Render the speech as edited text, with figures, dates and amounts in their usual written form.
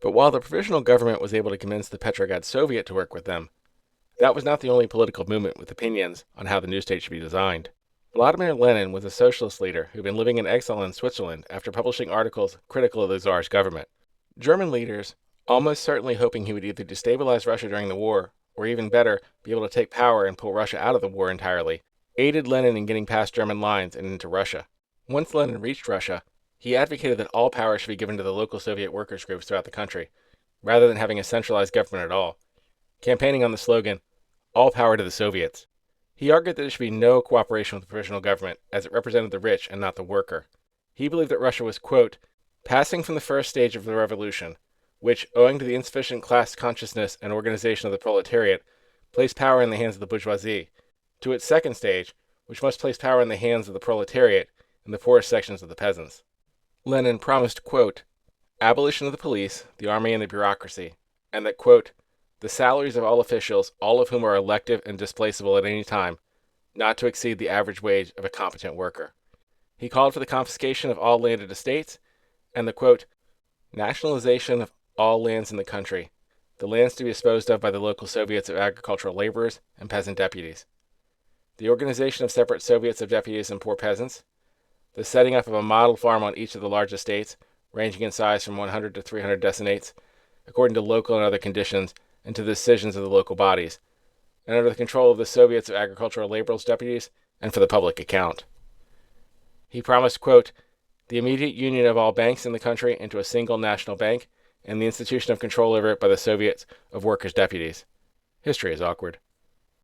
But while the provisional government was able to convince the Petrograd Soviet to work with them, that was not the only political movement with opinions on how the new state should be designed. Vladimir Lenin was a socialist leader who'd been living in exile in Switzerland after publishing articles critical of the Tsar's government. German leaders, almost certainly hoping he would either destabilize Russia during the war, or even better, be able to take power and pull Russia out of the war entirely, aided Lenin in getting past German lines and into Russia. Once Lenin reached Russia, he advocated that all power should be given to the local Soviet workers' groups throughout the country, rather than having a centralized government at all, campaigning on the slogan, "All power to the Soviets." He argued that there should be no cooperation with the provisional government, as it represented the rich and not the worker. He believed that Russia was, quote, passing from the first stage of the revolution, which, owing to the insufficient class consciousness and organization of the proletariat, placed power in the hands of the bourgeoisie, to its second stage, which must place power in the hands of the proletariat and the poorest sections of the peasants. Lenin promised, quote, abolition of the police, the army, and the bureaucracy, and that, quote, the salaries of all officials, all of whom are elective and displaceable at any time, not to exceed the average wage of a competent worker. He called for the confiscation of all landed estates and the, quote, nationalization of all lands in the country, the lands to be disposed of by the local Soviets of agricultural laborers and peasant deputies, the organization of separate Soviets of deputies and poor peasants, the setting up of a model farm on each of the large estates, ranging in size from 100 to 300 decinates, according to local and other conditions, and to the decisions of the local bodies, and under the control of the Soviets of agricultural laborers' deputies, and for the public account. He promised, quote, the immediate union of all banks in the country into a single national bank, and the institution of control over it by the Soviets of workers' deputies. History is awkward.